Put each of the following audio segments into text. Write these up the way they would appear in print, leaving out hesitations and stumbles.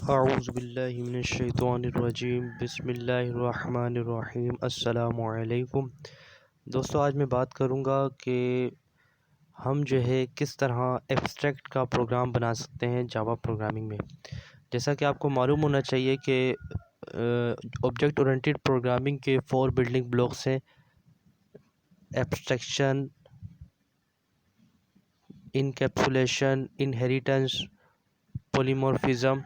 अऊज़ुबिल्लाहिमिनश्शैतानिर्रजीम बिस्मिल्लाहिर्रहमानिर्रहीम अस्सलामु अलैकुम। दोस्तों, आज मैं बात करूँगा कि हम जो है किस तरह एब्स्ट्रैक्ट का प्रोग्राम बना सकते हैं जावा प्रोग्रामिंग में। जैसा कि आपको मालूम होना चाहिए कि ऑब्जेक्ट ओरिएंटेड प्रोग्रामिंग के 4 बिल्डिंग ब्लॉक्स हैं: एब्स्ट्रैक्शन, इनकैप्सुलेशन, इनहेरिटेंस, पॉलीमॉर्फिज्म।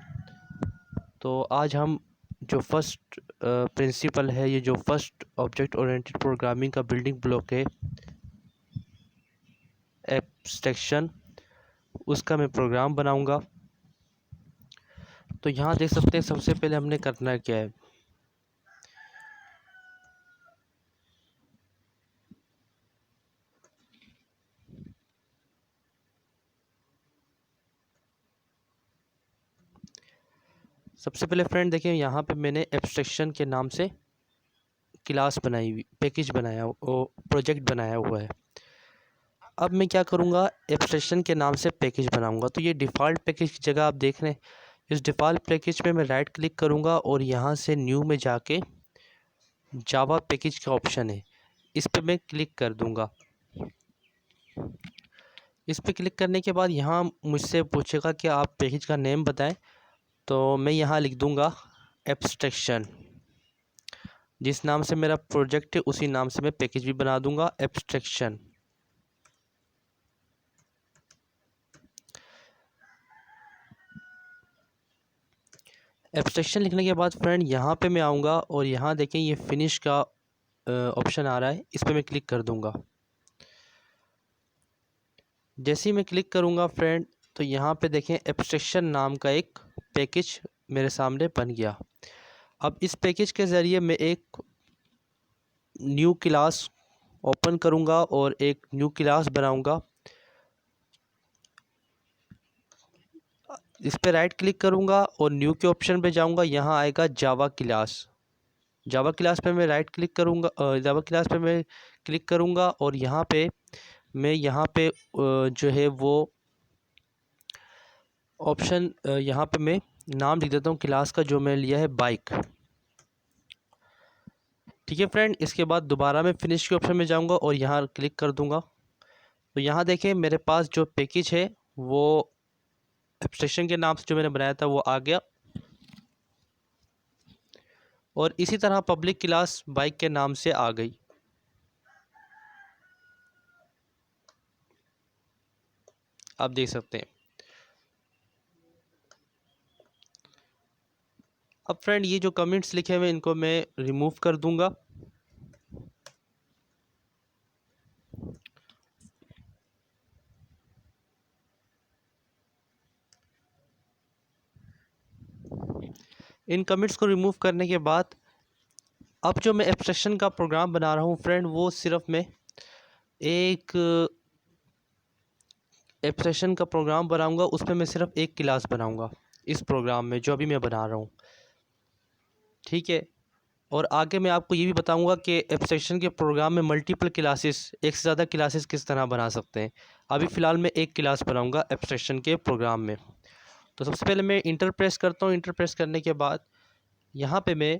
तो आज हम जो फर्स्ट प्रिंसिपल है, ये जो फर्स्ट ऑब्जेक्ट ओरिएंटेड प्रोग्रामिंग का बिल्डिंग ब्लॉक है एब्स्ट्रैक्शन, उसका मैं प्रोग्राम बनाऊंगा। तो यहाँ देख सकते हैं सबसे पहले हमने करना क्या है। सबसे पहले फ्रेंड देखिए, यहाँ पे मैंने एब्स्ट्रैक्शन के नाम से क्लास बनाई हुई, पैकेज बनाया, प्रोजेक्ट बनाया हुआ है। अब मैं क्या करूँगा, एब्स्ट्रैक्शन के नाम से पैकेज बनाऊँगा। तो ये डिफ़ॉल्ट पैकेज की जगह आप देख रहे हैं, इस डिफ़ॉल्ट पैकेज पे मैं राइट क्लिक करूँगा और यहाँ से न्यू में जाके जावा पैकेज का ऑप्शन है, इस पे मैं क्लिक कर दूँगा। इस पे क्लिक करने के बाद यहाँ मुझसे पूछेगा कि आप पैकेज का नेम बताएं। तो मैं यहाँ लिख दूँगा एब्स्ट्रैक्शन। जिस नाम से मेरा प्रोजेक्ट है उसी नाम से मैं पैकेज भी बना दूँगा, एब्स्ट्रैक्शन। एब्स्ट्रैक्शन लिखने के बाद फ्रेंड यहाँ पे मैं आऊँगा और यहाँ देखें ये फिनिश का ऑप्शन आ रहा है, इस पर मैं क्लिक कर दूँगा। जैसे ही मैं क्लिक करूँगा फ्रेंड, तो यहाँ पे देखें एब्स्ट्रैक्शन नाम का एक पैकेज मेरे सामने बन गया। अब इस पैकेज के ज़रिए मैं एक न्यू क्लास ओपन करूँगा और एक न्यू क्लास बनाऊँगा। इस पे राइट क्लिक करूँगा और न्यू के ऑप्शन पे जाऊँगा, यहाँ आएगा जावा क्लास। जावा क्लास पे मैं राइट क्लिक करूँगा, जावा क्लास पे मैं क्लिक करूँगा और यहाँ पे जो है वो ऑप्शन, यहाँ पे मैं नाम लिख देता हूँ क्लास का, जो मैं लिया है बाइक। ठीक है फ्रेंड, इसके बाद दोबारा मैं फिनिश के ऑप्शन में जाऊँगा और यहाँ क्लिक कर दूँगा। तो यहाँ देखें मेरे पास जो पैकेज है वो एब्स्ट्रैक्शन के नाम से जो मैंने बनाया था वो आ गया। और इसी तरह पब्लिक क्लास बाइक के नाम से आ गई। आप देख सकते हैं। अब फ्रेंड ये जो कमेंट्स लिखे हुए इनको मैं रिमूव कर दूंगा। इन कमेंट्स को रिमूव करने के बाद अब जो मैं एब्स्ट्रैक्शन का प्रोग्राम बना रहा हूँ फ्रेंड, वो सिर्फ मैं एक एब्स्ट्रैक्शन का प्रोग्राम बनाऊंगा, उसमें मैं सिर्फ एक क्लास बनाऊंगा इस प्रोग्राम में जो अभी मैं बना रहा हूँ। ठीक है, और आगे मैं आपको ये भी बताऊंगा कि एब्स्ट्रैक्शन के प्रोग्राम में मल्टीपल क्लासेस, एक से ज़्यादा क्लासेस किस तरह बना सकते हैं। अभी फ़िलहाल मैं एक क्लास बनाऊंगा एब्स्ट्रैक्शन के प्रोग्राम में। तो सबसे पहले मैं इंटर प्रेस करता हूँ। इंटर प्रेस करने के बाद यहाँ पे मैं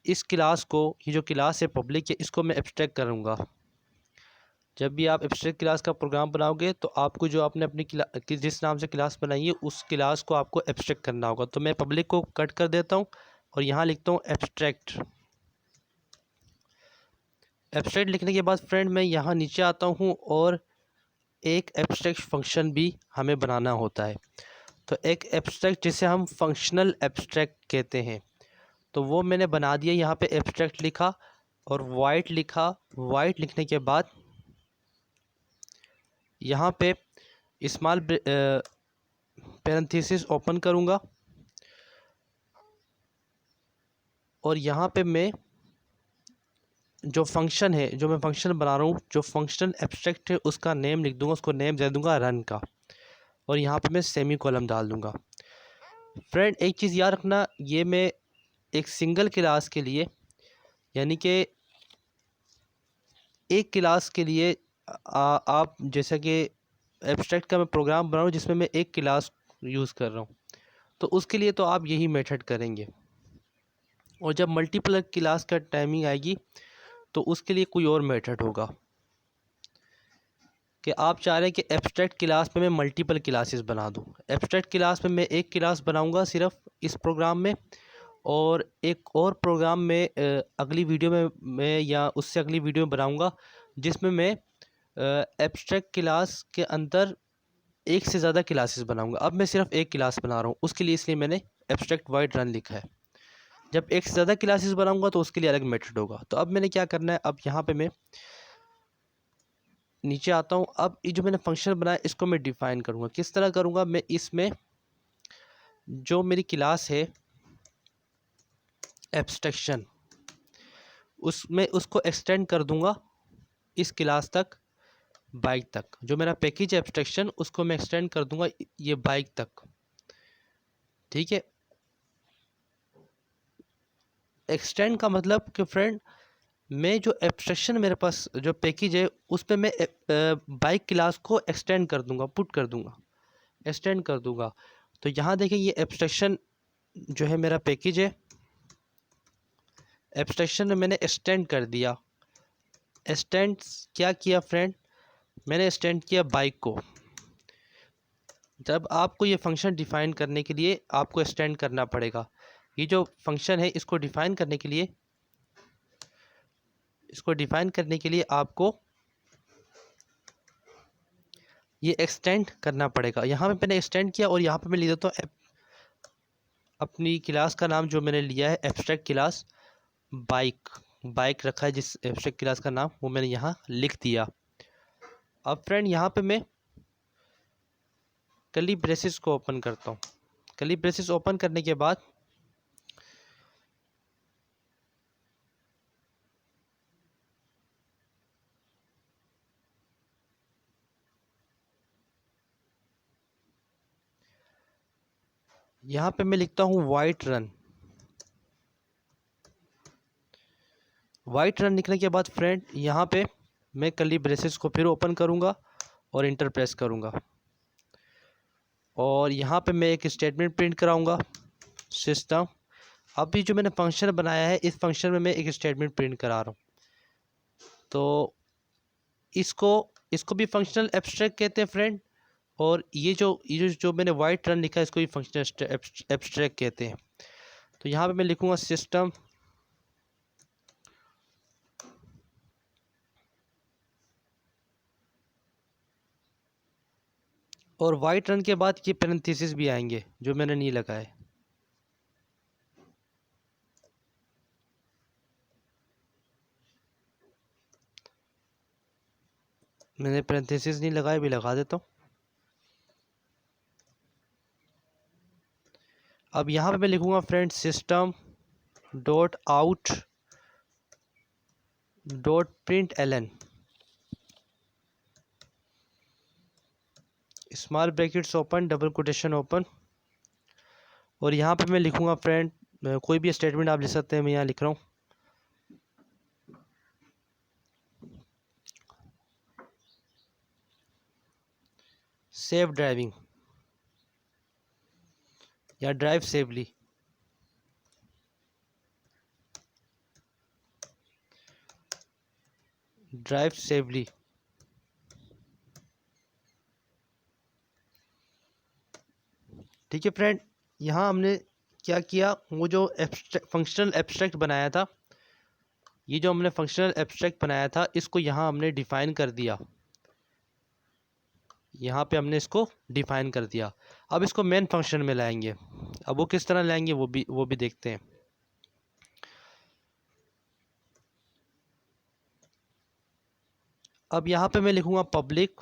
इस क्लास को, ये जो क्लास है पब्लिक है, इसको मैं एब्स्ट्रैक्ट करूँगा। जब भी आप एब्स्ट्रैक्ट क्लास का प्रोग्राम बनाओगे तो आपको जो आपने अपनी जिस नाम से क्लास बनाई है उस क्लास को आपको एब्स्ट्रैक्ट करना होगा। तो मैं पब्लिक को कट कर देता हूँ और यहाँ लिखता हूँ एब्स्ट्रैक्ट। एब्स्ट्रैक्ट लिखने के बाद फ्रेंड मैं यहाँ नीचे आता हूँ और एक एब्स्ट्रैक्ट फंक्शन भी हमें बनाना होता है। तो एक एब्स्ट्रैक्ट जिसे हम फंक्शनल एब्स्ट्रैक्ट कहते हैं, तो वो मैंने बना दिया। यहाँ पे एब्स्ट्रैक्ट लिखा और वाइट लिखा। वाइट लिखने के बाद यहाँ पे स्मॉल पैरेंथेसिस ओपन करूँगा और यहाँ पे मैं जो फंक्शन है, जो मैं फंक्शन बना रहा हूँ, जो फंक्शन एब्स्ट्रैक्ट है उसका नेम लिख दूँगा, उसको नेम दे दूँगा रन का, और यहाँ पे मैं सेमी कॉलम डाल दूँगा। फ्रेंड एक चीज़ याद रखना, ये मैं एक सिंगल क्लास के लिए, यानी कि एक क्लास के लिए आप जैसा कि एब्स्ट्रैक्ट का मैं प्रोग्राम बना रहा हूँ जिसमें मैं एक क्लास यूज़ कर रहा हूँ, तो उसके लिए तो आप यही मेथड करेंगे। और जब मल्टीपल क्लास का टाइमिंग आएगी तो उसके लिए कोई और मेथड होगा कि आप चाह रहे हैं कि एब्स्ट्रैक्ट क्लास में मैं मल्टीपल क्लासेस बना दूं। एब्स्ट्रैक्ट क्लास में मैं एक क्लास बनाऊंगा सिर्फ इस प्रोग्राम में, और एक और प्रोग्राम में अगली वीडियो में मैं या उससे अगली वीडियो में बनाऊंगा जिसमें मैं एब्स्ट्रैक्ट क्लास के अंदर एक से ज़्यादा क्लासेस बनाऊंगा। अब मैं सिर्फ एक क्लास बना रहा हूँ उसके लिए, इसलिए मैंने एब्स्ट्रैक्ट वाइड रन लिखा है। जब एक से ज़्यादा क्लासेस बनाऊंगा तो उसके लिए अलग मेथड होगा। तो अब मैंने क्या करना है, अब यहाँ पे मैं नीचे आता हूँ। अब ये जो मैंने फंक्शन बनाया इसको मैं डिफ़ाइन करूँगा। किस तरह करूँगा, मैं इसमें जो मेरी क्लास है एब्स्ट्रैक्शन, उसमें उसको एक्सटेंड कर दूँगा इस क्लास तक, बाइक तक। जो मेरा पैकेज एब्स्ट्रैक्शन उसको मैं एक्सटेंड कर दूँगा ये बाइक तक, ठीक है। एक्सटेंड का मतलब कि फ्रेंड, मैं जो एब्स्ट्रैक्शन मेरे पास जो पैकेज है उस पर मैं बाइक क्लास को एक्सटेंड कर दूँगा, पुट कर दूँगा, एक्सटेंड कर दूँगा। तो यहाँ देखिए ये एब्स्ट्रैक्शन जो है मेरा पैकेज है, एब्स्ट्रैक्शन में मैंने एक्सटेंड कर दिया। एक्सटेंड क्या किया फ्रेंड, मैंने एक्सटेंड किया बाइक को। जब आपको ये फंक्शन डिफ़ाइन करने के लिए आपको एक्सटेंड करना पड़ेगा। ये जो फंक्शन है इसको डिफ़ाइन करने के लिए, आपको ये एक्सटेंड करना पड़ेगा। यहाँ पे मैंने एक्सटेंड किया और यहाँ पे मैं लिख देता हूँ अपनी क्लास का नाम जो मैंने लिया है एब्स्ट्रैक्ट क्लास बाइक। बाइक रखा है जिस एब्स्ट्रैक्ट क्लास का नाम, वो मैंने यहाँ लिख दिया। अब फ्रेंड यहाँ पे मैं कर्ली ब्रेसेस को ओपन करता हूँ। कर्ली ब्रेसेस ओपन करने के बाद यहाँ पे मैं लिखता हूँ वाइट रन। वाइट रन लिखने के बाद फ्रेंड यहाँ पे मैं कर्ली ब्रेसेस को फिर ओपन करूँगा और इंटर प्रेस करूँगा, और यहाँ पे मैं एक स्टेटमेंट प्रिंट कराऊँगा सिस्टम। अभी जो मैंने फंक्शन बनाया है इस फंक्शन में मैं एक स्टेटमेंट प्रिंट करा रहा हूँ, तो इसको इसको भी फंक्शनल एब्स्ट्रैक्ट कहते हैं फ्रेंड। और ये जो मैंने वाइट रन लिखा है इसको भी फंक्शनल एब्स्ट्रैक्ट कहते हैं। तो यहाँ पे मैं लिखूँगा सिस्टम और वाइट रन के बाद ये पैरेंथेसिस भी आएंगे जो मैंने नहीं लगाए। मैंने पैरेंथेसिस नहीं लगाए, भी लगा देता हूँ। अब यहाँ पे मैं लिखूँगा friend system dot out dot print ln, small brackets open, double quotation open. और यहाँ पे मैं लिखूँगा फ्रेंड, कोई भी स्टेटमेंट आप लिख सकते हैं, मैं यहाँ लिख रहा हूँ सेफ ड्राइविंग या ड्राइव सेफली। ड्राइव सेफली, ठीक है फ्रेंड। यहाँ हमने क्या किया, वो जो फंक्शनल एब्स्ट्रैक्ट बनाया था, ये जो हमने फंक्शनल एब्स्ट्रैक्ट बनाया था इसको यहाँ हमने डिफ़ाइन कर दिया। यहाँ पे हमने इसको डिफ़ाइन कर दिया। अब इसको मेन फंक्शन में लाएंगे। अब वो किस तरह लाएंगे वो भी देखते हैं। अब यहाँ पे मैं लिखूँगा public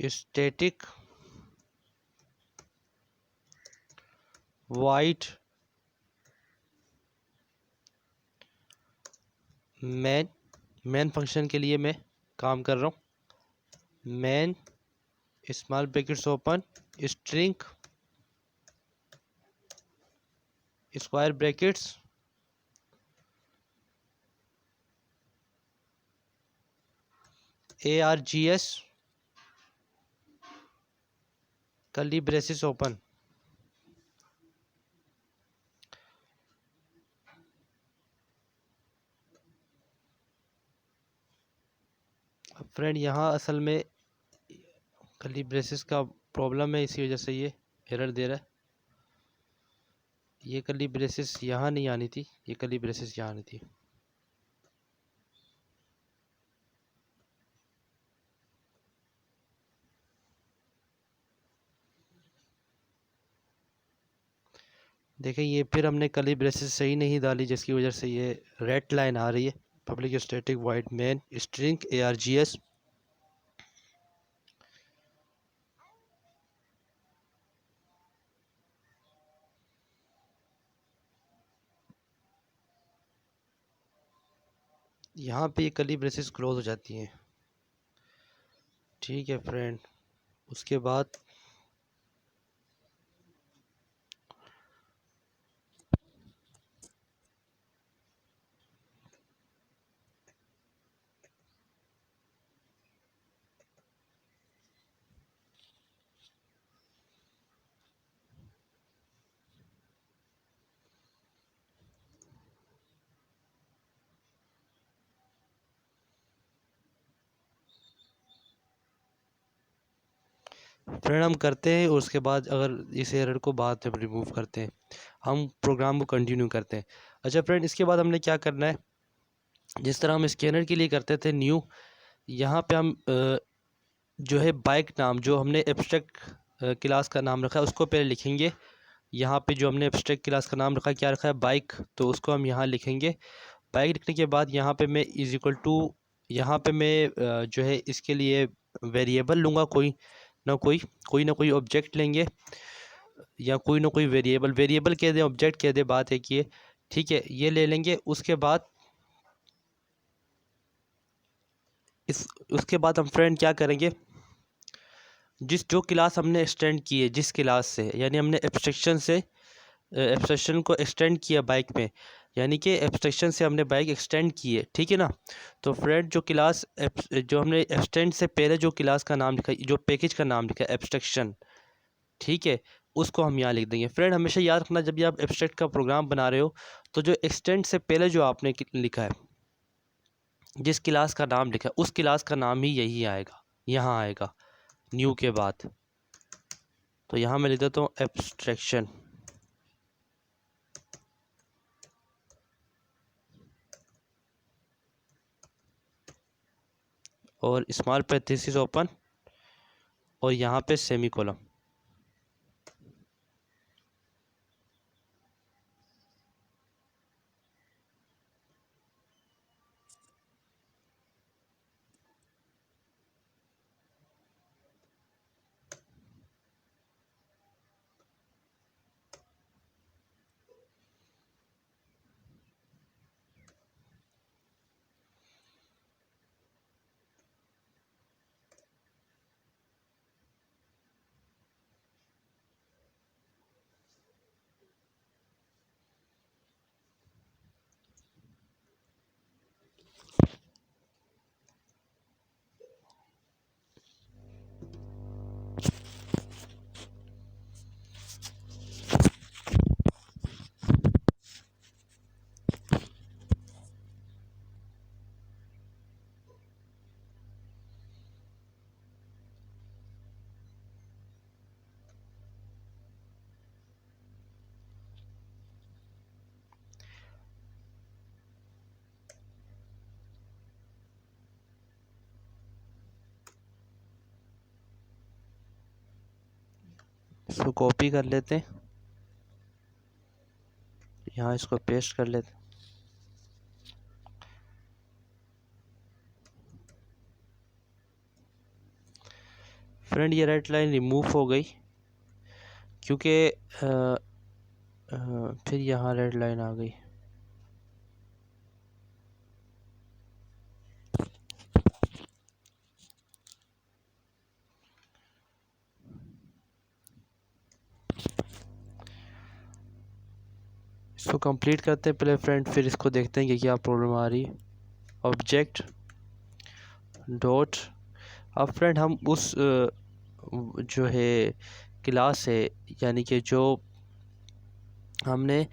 static wide main function के लिए मैं काम कर रहा हूँ। Main small brackets open string square brackets ARGS curly braces open. Friend यहाँ असल में कर्ली ब्रेसेस का प्रॉब्लम है, इसी वजह से ये एरर दे रहा है। ये कर्ली ब्रेसेस यहाँ नहीं आनी थी, ये कर्ली ब्रेसेस यहाँ आनी थी। देखें ये फिर हमने कर्ली ब्रेसेस सही नहीं डाली, जिसकी वजह से ये रेड लाइन आ रही है। Public static void main string ARGS। यहाँ पे ये कर्ली ब्रेसेस क्लोज हो जाती हैं। ठीक है फ्रेंड, उसके बाद फ्रेंड हम करते हैं, और उसके बाद अगर इस एरर को बाद में रिमूव करते हैं, हम प्रोग्राम को कंटिन्यू करते हैं। अच्छा फ्रेंड, इसके बाद हमने क्या करना है, जिस तरह हम स्कैनर के लिए करते थे न्यू, यहाँ पे हम जो है बाइक नाम जो हमने एब्स्ट्रैक्ट क्लास का नाम रखा है उसको पहले लिखेंगे। यहाँ पे जो हमने एब्स्ट्रैक्ट क्लास का नाम रखा है, क्या रखा है, बाइक, तो उसको हम यहाँ लिखेंगे। बाइक लिखने के बाद यहाँ पे मैं इज इक्वल टू, यहाँ पे मैं जो है इसके लिए वेरिएबल लूँगा, कोई ना कोई ऑब्जेक्ट लेंगे, या कोई ना कोई वेरिएबल कह दें, ऑब्जेक्ट कह दें, बात है कि ये ठीक है, ये ले लेंगे। उसके बाद उसके बाद हम फ्रेंड क्या करेंगे, जो क्लास हमने एक्सटेंड की है, जिस क्लास से, यानी हमने एब्स्ट्रैक्शन को एक्सटेंड किया बाइक में, यानी कि एब्स्ट्रैक्शन से हमने बाइक एक्सटेंड की है, ठीक है ना। तो फ्रेंड जो हमने एक्सटेंड से पहले जो क्लास का नाम लिखा, जो पैकेज का नाम लिखा है एब्स्ट्रैक्शन, ठीक है, उसको हम यहाँ लिख देंगे। फ्रेंड हमेशा याद रखना, जब भी आप एब्स्ट्रैक्ट का प्रोग्राम बना रहे हो, तो जो एक्सटेंड से पहले जो आपने लिखा है, जिस क्लास का नाम लिखा है, उस क्लास का नाम ही यही आएगा, यहाँ आएगा न्यू के बाद। तो यहाँ मैं लिख देता हूँ एब्स्ट्रैक्शन, और स्मॉल पैरेंथेसिस ओपन, और यहाँ पे सेमीकोलन। इसको कॉपी कर लेते हैं, यहाँ इसको पेस्ट कर लेते हैं। फ्रेंड ये रेड लाइन रिमूव हो गई, क्योंकि फिर यहाँ रेड लाइन आ गई। इसको कंप्लीट करते हैं पहले फ्रेंड, फिर इसको देखते हैं कि क्या प्रॉब्लम आ रही है। Object dot. अब फ्रेंड हम उस जो है क्लास है, यानी कि जो हमने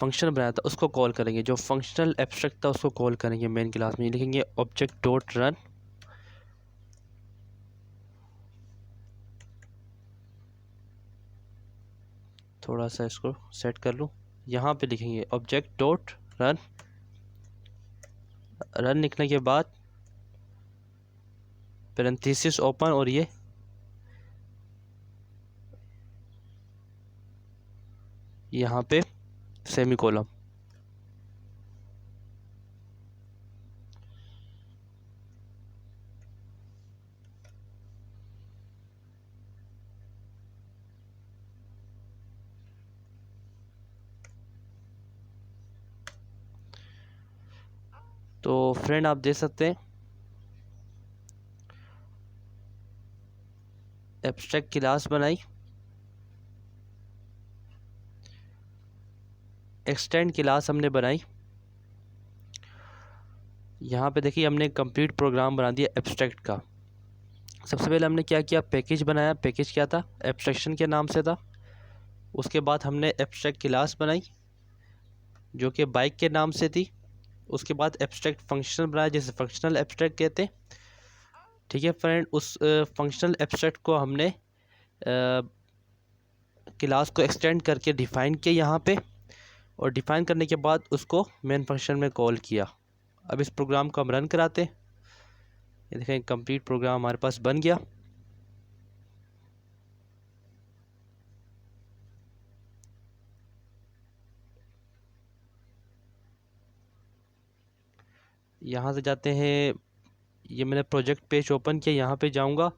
फंक्शन बनाया था उसको कॉल करेंगे, जो फंक्शनल एब्स्ट्रैक्ट था उसको कॉल करेंगे मेन क्लास में। लिखेंगे ऑब्जेक्ट डॉट रन। थोड़ा सा इसको सेट कर लूँ। यहाँ पे लिखेंगे ऑब्जेक्ट डॉट रन। रन लिखने के बाद पैरेंथेसिस ओपन और ये यहाँ पे सेमीकोलन। तो फ्रेंड आप देख सकते हैं एब्स्ट्रैक्ट क्लास बनाई, एक्सटेंड क्लास हमने बनाई। यहाँ पे देखिए हमने कंप्लीट प्रोग्राम बना दिया एब्स्ट्रैक्ट का। सबसे पहले हमने क्या किया, पैकेज बनाया। पैकेज क्या था, एब्स्ट्रैक्शन के नाम से था। उसके बाद हमने एब्स्ट्रैक्ट क्लास बनाई जो कि बाइक के नाम से थी। उसके बाद एब्स्ट्रैक्ट फंक्शन बनाया जिसे फंक्शनल एब्स्ट्रैक्ट कहते हैं। ठीक है फ्रेंड, उस फंक्शनल एब्स्ट्रैक्ट को हमने क्लास को एक्सटेंड करके डिफ़ाइन किया यहाँ पे, और डिफ़ाइन करने के बाद उसको मेन फंक्शन में कॉल किया। अब इस प्रोग्राम को हम रन कराते हैं। ये देखें कंप्लीट प्रोग्राम हमारे पास बन गया। यहाँ से जाते हैं, ये मैंने प्रोजेक्ट पेज ओपन किया, यहाँ पे जाऊँगा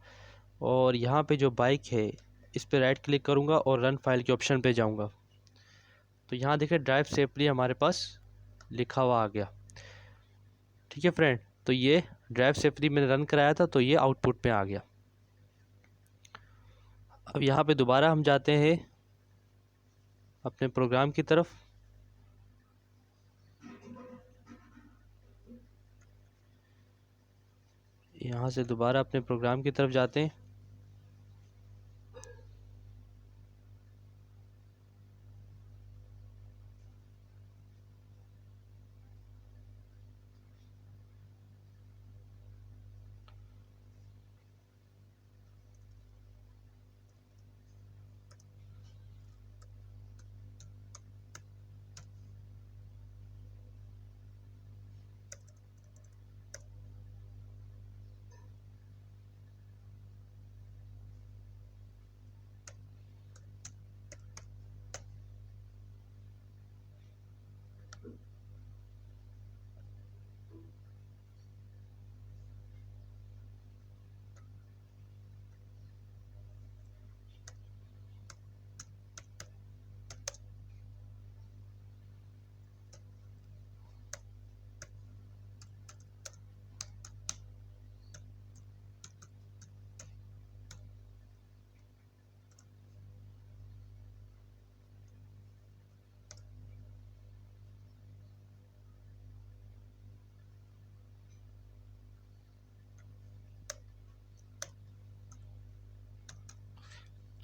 और यहाँ पे जो बाइक है इस पर राइट क्लिक करूँगा और रन फाइल के ऑप्शन पे जाऊँगा। तो यहाँ देखिए ड्राइव सेफली हमारे पास लिखा हुआ आ गया। ठीक है फ्रेंड, तो ये ड्राइव सेफली मैंने रन कराया था तो ये आउटपुट में आ गया। अब यहाँ पे दोबारा हम जाते हैं अपने प्रोग्राम की तरफ। यहाँ से दोबारा अपने प्रोग्राम की तरफ जाते हैं।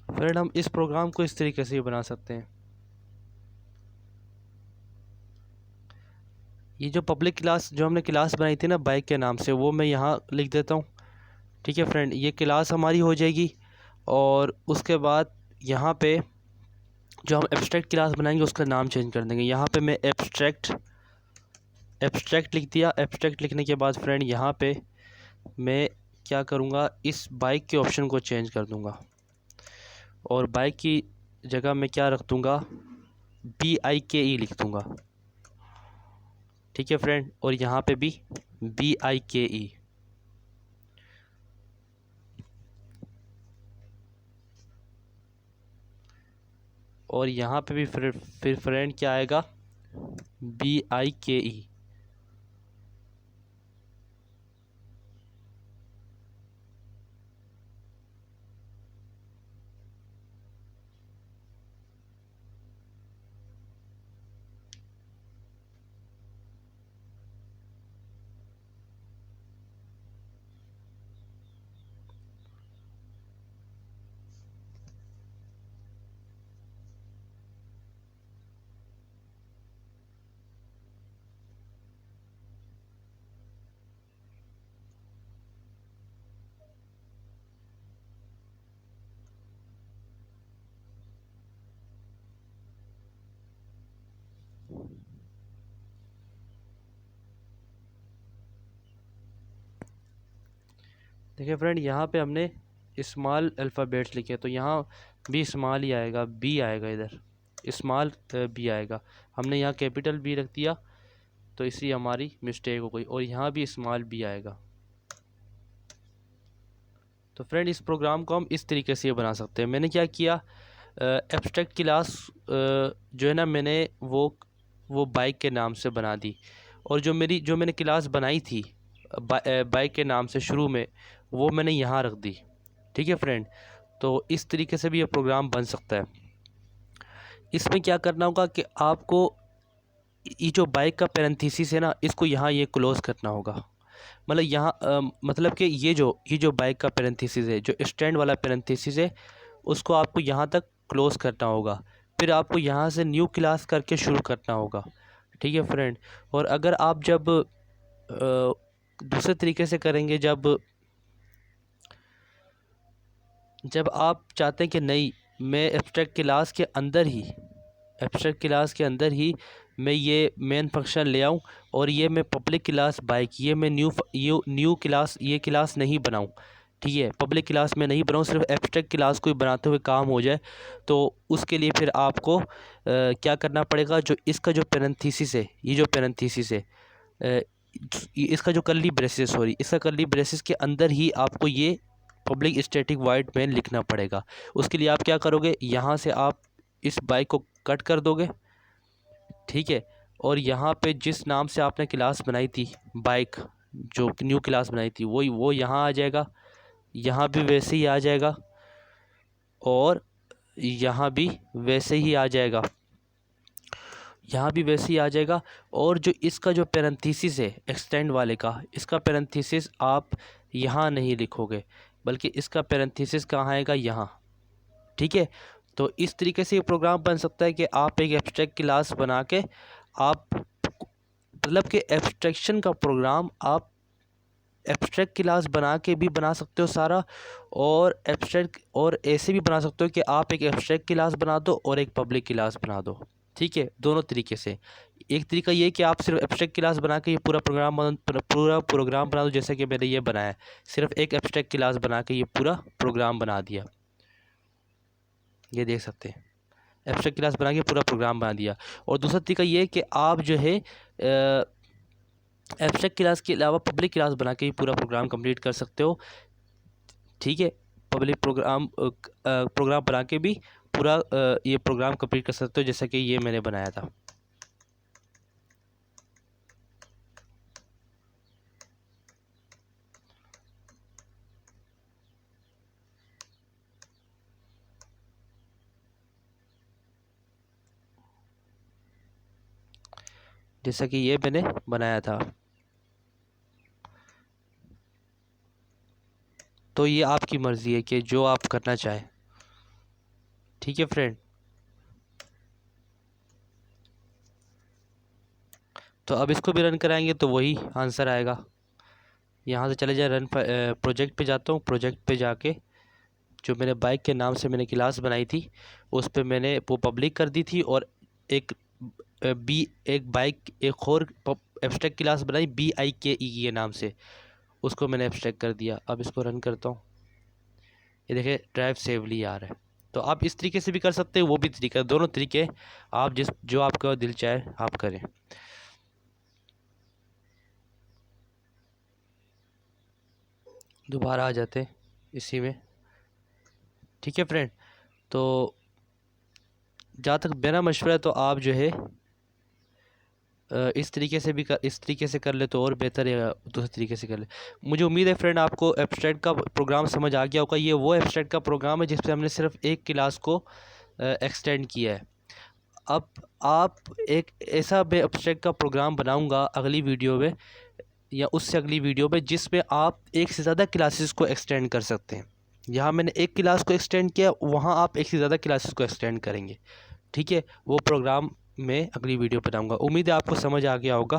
फ्रेंड हम इस प्रोग्राम को इस तरीके से भी बना सकते हैं। ये जो पब्लिक क्लास जो हमने क्लास बनाई थी ना बाइक के नाम से, वो मैं यहाँ लिख देता हूँ। ठीक है फ्रेंड, ये क्लास हमारी हो जाएगी। और उसके बाद यहाँ पे जो हम एब्स्ट्रैक्ट क्लास बनाएंगे उसका नाम चेंज कर देंगे। यहाँ पे मैं एब्स्ट्रैक्ट लिख दिया। एब्स्ट्रैक्ट लिखने के बाद फ्रेंड यहाँ पे मैं क्या करूँगा, इस बाइक के ऑप्शन को चेंज कर दूँगा और बाइक की जगह मैं क्या रख दूँगा, BIKE लिख दूँगा। ठीक है फ्रेंड, और यहाँ पे भी BIKE। और यहाँ पे भी फिर फ्रेंड क्या आएगा, BIKE। देखिए फ्रेंड, यहाँ पे हमने स्मॉल अल्फ़ाबेट्स लिखे, तो यहाँ भी स्मॉल ही आएगा, बी आएगा, इधर स्मॉल बी आएगा। हमने यहाँ कैपिटल बी रख दिया, तो इसी हमारी मिस्टेक हो गई, और यहाँ भी स्मॉल बी आएगा। तो फ्रेंड, इस प्रोग्राम को हम इस तरीके से बना सकते हैं। मैंने क्या किया, एब्स्ट्रैक्ट क्लास जो है ना, मैंने वो बाइक के नाम से बना दी, और जो मैंने क्लास बनाई थी बाइक के नाम से शुरू में, वो मैंने यहाँ रख दी। ठीक है फ्रेंड, तो इस तरीके से भी ये प्रोग्राम बन सकता है। इसमें क्या करना होगा कि आपको ये जो बाइक का पैरेंथेसिस है ना, इसको यहाँ ये क्लोज़ करना होगा। मतलब यहाँ मतलब कि ये जो बाइक का पैरेंथेसिस है, जो स्टैंड वाला पैरेंथेसिस है, उसको आपको यहाँ तक क्लोज़ करना होगा। फिर आपको यहाँ से न्यू क्लास करके शुरू करना होगा। ठीक है फ्रेंड, और अगर आप जब दूसरे तरीके से करेंगे, जब आप चाहते हैं कि नहीं, मैं एब्स्ट्रैक्ट क्लास के अंदर ही मैं ये मेन फंक्शन ले आऊँ, और ये मैं पब्लिक क्लास बाइक, ये मैं न्यू क्लास, ये क्लास नहीं बनाऊँ। ठीक है, पब्लिक क्लास में नहीं बनाऊँ, सिर्फ एब्स्ट्रैक्ट क्लास को ही बनाते हुए काम हो जाए। तो उसके लिए फिर आपको क्या करना पड़ेगा, जो इसका जो पैरेंथेसिस है, ये जो पैरेंथेसिस है, इसका जो कर्ली ब्रेसेस, इसका कर्ली ब्रेसेस के अंदर ही आपको ये पब्लिक स्टैटिक वॉइड मेन लिखना पड़ेगा। उसके लिए आप क्या करोगे, यहाँ से आप इस बाइक को कट कर दोगे। ठीक है, और यहाँ पे जिस नाम से आपने क्लास बनाई थी, बाइक जो न्यू क्लास बनाई थी, वो यहाँ आ जाएगा, यहाँ भी वैसे ही आ जाएगा, और यहाँ भी वैसे ही आ जाएगा, यहाँ भी वैसे ही आ जाएगा। और जो इसका जो पैरेंथेसिस है एक्सटेंड वाले का, इसका पैरेंथेसिस आप यहाँ नहीं लिखोगे, बल्कि इसका पैरेंथेसिस कहाँ आएगा, यहाँ। ठीक है, तो इस तरीके से ये प्रोग्राम बन सकता है कि आप एक एब्स्ट्रैक्ट क्लास बना के आप मतलब कि एब्स्ट्रैक्शन का प्रोग्राम आप एब्स्ट्रैक्ट क्लास बना के भी बना सकते हो सारा, और एब्स्ट्रैक्ट और ऐसे भी बना सकते हो कि आप एक एब्स्ट्रैक्ट क्लास बना दो और एक पब्लिक क्लास बना दो। ठीक है, दोनों तरीके से। एक तरीका ये कि आप सिर्फ एब्स्ट्रैक्ट क्लास बना के ये पूरा प्रोग्राम बना दो, जैसे कि मैंने ये बनाया, सिर्फ एक एब्स्ट्रैक्ट क्लास बना के ये पूरा प्रोग्राम बना दिया। ये देख सकते हैं, एब्स्ट्रैक्ट क्लास बना के पूरा प्रोग्राम बना दिया। और दूसरा तरीका ये कि आप जो है एब्स्ट्रैक्ट क्लास के अलावा पब्लिक क्लास बना के ही पूरा प्रोग्राम कंप्लीट कर सकते हो। ठीक है, पब्लिक प्रोग्राम बना के भी पूरा ये प्रोग्राम कंप्लीट कर सकते हो, जैसा कि ये मैंने बनाया था। जैसा कि ये मैंने बनाया था। तो ये आपकी मर्ज़ी है कि जो आप करना चाहें। ठीक है फ्रेंड, तो अब इसको भी रन कराएंगे तो वही आंसर आएगा। यहाँ से चले जाए, रन प्रोजेक्ट पे जाता हूँ। प्रोजेक्ट पे जाके जो मैंने बाइक के नाम से मैंने क्लास बनाई थी, उस पे मैंने वो पब्लिक कर दी थी, और एक एक और एब्स्ट्रैक्ट क्लास बनाई BIKE के नाम से, उसको मैंने एब्स्ट्रैक्ट कर दिया। अब इसको रन करता हूँ, ये देखें ड्राइव सेवली आ रहा है। तो आप इस तरीके से भी कर सकते हो, वो भी तरीका, दोनों तरीके आप जो आपका दिल चाहे आप करें। दोबारा आ जाते हैं इसी में। ठीक है फ्रेंड, तो जहाँ तक मेरा मशवरा है, तो आप जो है इस तरीके से कर ले तो और बेहतर है, दूसरे तरीके से कर ले। मुझे उम्मीद है फ्रेंड आपको एब्स्ट्रैक्ट का प्रोग्राम समझ आ गया होगा। ये वो एब्स्ट्रैक्ट का प्रोग्राम है जिसपे हमने सिर्फ एक क्लास को एक्सटेंड किया है। अब आप एक ऐसा मैं एब्स्ट्रैक्ट का प्रोग्राम बनाऊंगा अगली वीडियो में या उससे अगली वीडियो में, जिसमें आप एक से ज़्यादा क्लासेस को एक्सटेंड कर सकते हैं। यहाँ मैंने एक क्लास को एक्सटेंड किया, वहाँ आप एक से ज़्यादा क्लासेस को एक्सटेंड करेंगे। ठीक है, वो प्रोग्राम मैं अगली वीडियो बनाऊंगा। उम्मीद है आपको समझ आ गया होगा।